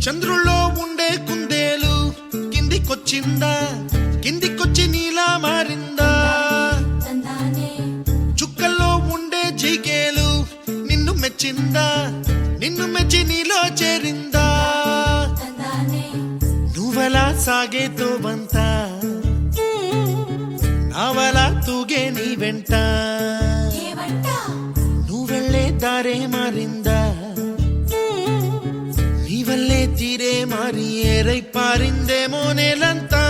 చంద్రుల్లో ఉండే కుందేలు కిందికొచ్చిందా, కిందికొచ్చి నీలా మారిందా? చుక్కల్లో ఉండే జీకేలు నిన్ను మెచ్చిందా, నిన్ను మెచ్చి నీలో చేరిందా? నువ్వలా సాగేతో బంత, నావలా తూగే నీ వెంట, నువ్వెళ్ళే దారే మారిందా? నీవల్లే తీరే మారి ఏరై పారిందేమో నేలంతా.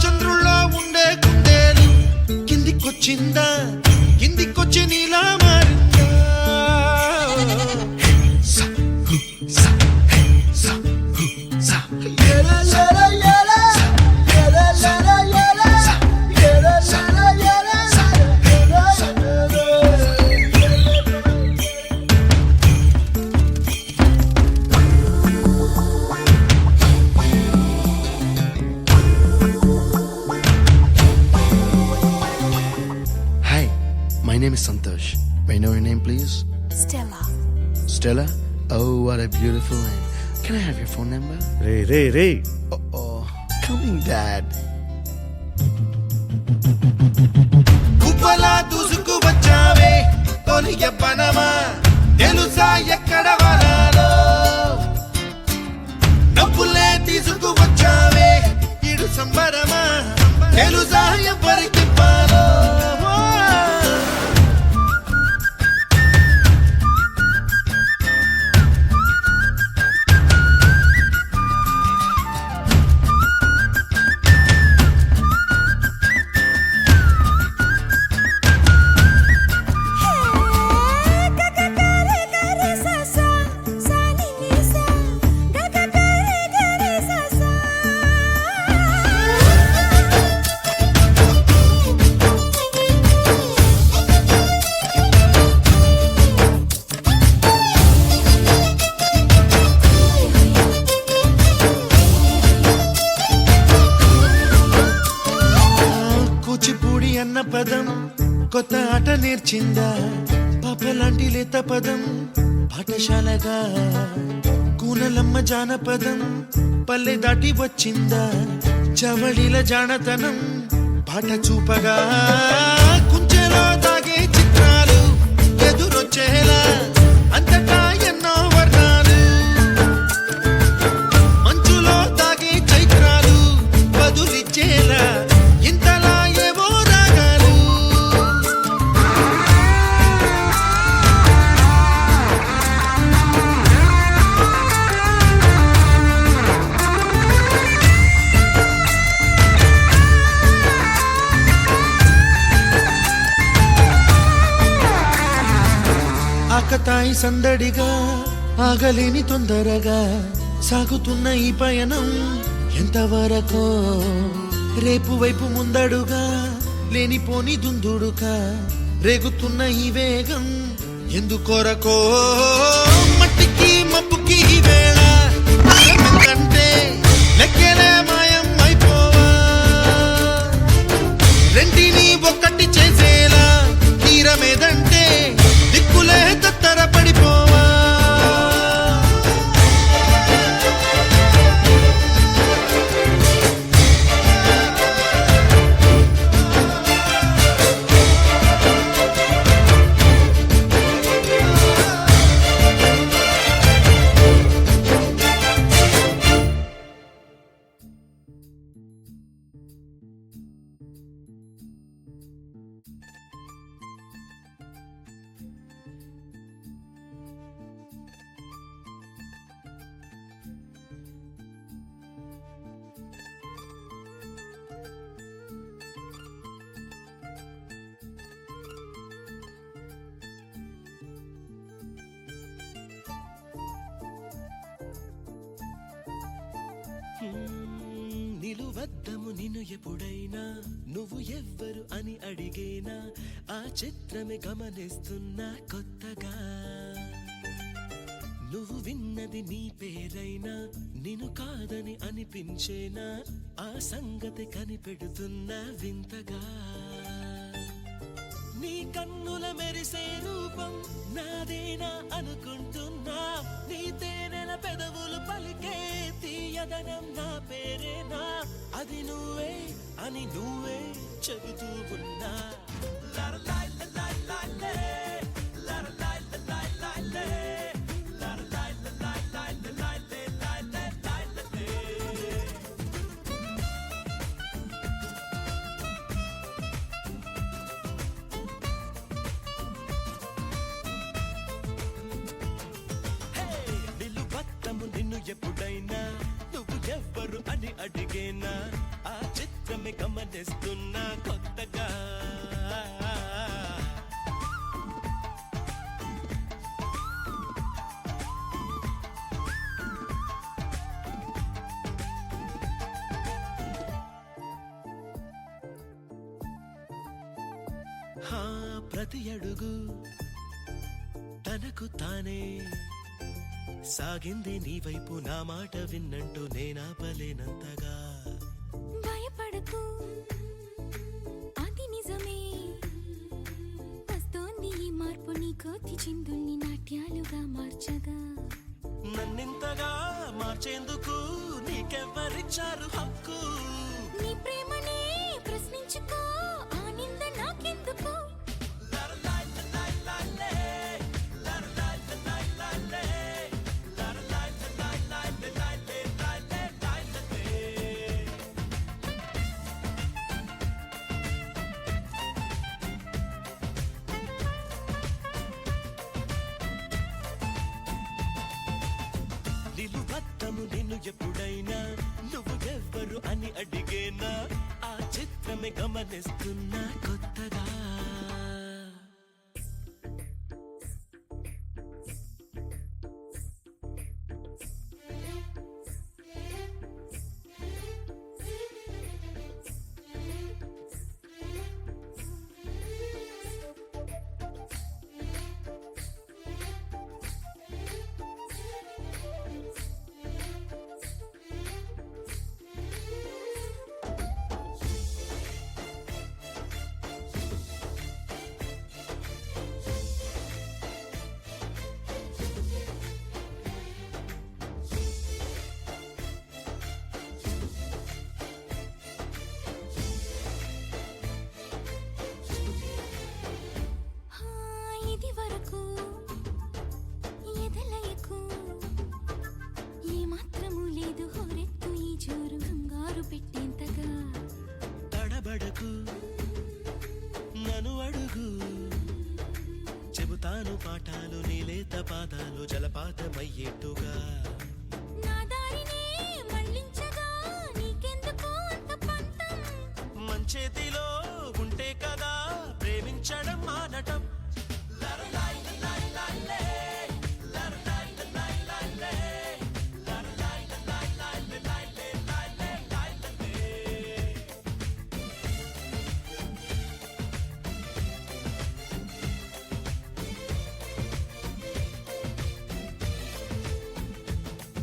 చంద్రుల్లో ఉండే కుందేలు కిందికొచ్చిందా, కిందికొచ్చి నీలా మారిందా? My name is Santosh. May I know your name, please? Stella. Stella? Oh, what a beautiful name. Can I have your phone number? Ray Oh, coming, Dad. కుప్పలా దూసుకు వచ్చావే తొలి ఎప్పనమా, తెలుసా ఎక్కడ వనాలో? నవ్వులే తీసుకు వచ్చావే ఇడు సంబరమా, తెలుసా ఎవరికి పాలో? కూచిపూడి అన్న పదం కొత్త ఆట నేర్చిందా, పాపలాంటి లేత పదం పాఠశాలగా? కూనలమ్మ జానపదం పల్లె దాటి వచ్చిందా, చవళిల జానతనం పాట చూపగా? కుంచెలో దాగే చిత్రాలు ఎదురొచ్చేలా అంతటా ఎన్నో వర్ణాలు, మంచులో దాగే చైత్రాలు బదులిచ్చేలా ఇంతలా ఏవో రాగాలు. ఆకతాయి సందడిగా ఆగలేని తొందరగా సాగుతున్న ఈ పయనం ఎంతవరకో? రేపు వైపు ముందడుగా లేనిపోని దుందుడుగా రేగుతున్న ఈ వేగం ఎందుకొరకో? మట్టికి మబ్బుకి ఈ వేళ కంటే లెక్కలే మాయం అయిపోవా, రెంటిని ఒక్కటి చేసేలా తీరమేదంటే దిక్కులే తత్తర పడిపోవా. నిలువద్దము నిన్ను ఎప్పుడైనా నువ్వు ఎవ్వరు అని అడిగేనా, ఆ చిత్రమే గమనిస్తున్నా కొత్తగా. నువ్వు విన్నది నీ పేరైనా నిన్ను కాదని అనిపించేనా ఆ సంగతి కనిపెడుతున్నా వింతగా నీ కన్నుల మెరిసే రూపం నాదేనా అనుకుంటున్నా నీ తేనెల పెదవులు పలికే తీయదనం నా పేరేనా అది నువ్వే అని నువ్వే చెబుతూ ఉన్నా లరలాయ్ లలాయ్ లాలే, లరలాయ్ లలాయ్ లాలే, లరలాయ్ లలాయ్ లాలే, లాలే, లాలే, లాలే. నిలువత్తము నిన్ను ఎప్పుడైనా నువ్వు ఎవ్వరు అని అడిగేనా ఆ చిత్రమే గమనిస్తున్నా కొత్తగా హా ప్రతి అడుగు తనకు తానే సాగింది నీ వైపు నా మాట విన్నంటూ నేనాపలేనంతగా భయపడకు అది నిజమే వస్తోంది ఈ మార్పు నీ కోతి చిందుల్ని నాట్యాలుగా మార్చగా నన్నింతగా మార్చేందుకు నీకెవ్వరిచ్చారు హక్కు నీ ప్రేమనే ప్రశ్నించుకో ఆ నింద నాకెందుకు లరలాయ్ లలాయ్ లాలే, లరలాయ్ లలాయ్ లాలే, లరలాయ్ లలాయ్ లాలే, లాలే, లాలే, లాలే. నిలువత్తము నిన్ను ఎప్పుడైనా నువ్వు ఎవ్వరు అని అడిగేనా ఆ చిత్రమే గమనిస్తున్నా కొత్తగా హా, ఇది వరకు ఎదలయకు ఏ మాత్రము లేదు హోరెత్తు ఈ జోరు కంగారు పెట్టేంతగా తడబడకు నన్ను అడుగు చెబుతాను పాఠాలు నీలేత పాదాలు జలపాతమయ్యేట్టుగా నా దారినే మళ్ళించగా నీకెందుకు అంత పంతం మంచేతిలో ఉంటే కదా ప్రేమించడం మానటం లరలాయ్ లలాయ్ లాలే, లరలాయ్ లలాయ్ లాలే, లరలాయ్ లలాయ్ లాలే, లాలే, లాలే, లాలే.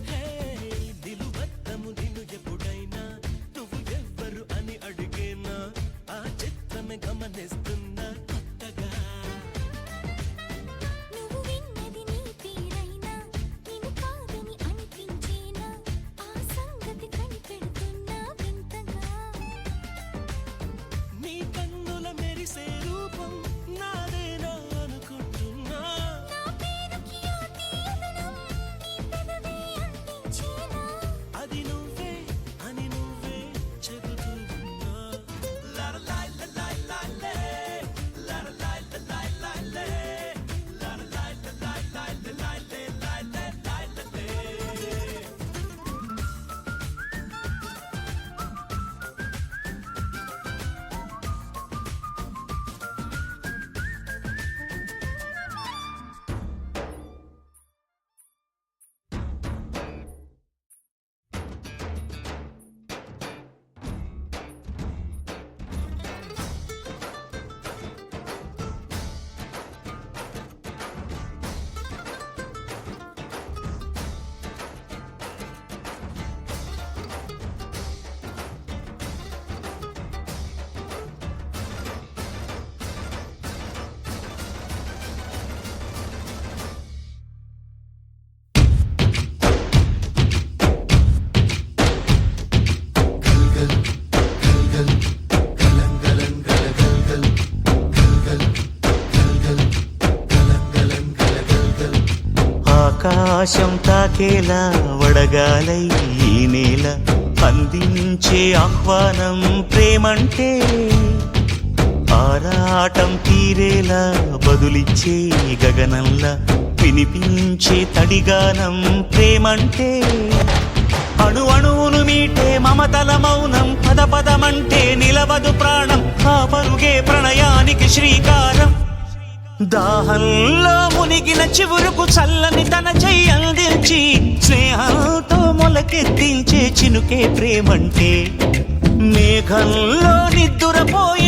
హే, నిలువత్తము నిన్ను ఎప్పుడైనా నువ్వు ఎవ్వరు అని అడిగేనా ఆకాశం తాకేలా వడగాలై ఈ నేల అందించే ఆహ్వానం ప్రేమంటే ఆరాటం తీరేలా బదులిచ్చే గగనంలా వినిపించే తడిగానం ప్రేమంటే అణు అణువును మీటే మమతల మౌనం పద పదమంటే నిలవదు ప్రాణం ఆ పరుగే ప్రణయానికి శ్రీకారం దాహంలో మునిగిన చివురుకు చల్లని తన చెయ్యి అందించి స్నేహంతో మొలకెత్తించే చినుకే ప్రేమంటే మేఘంలో నిద్దురపోయి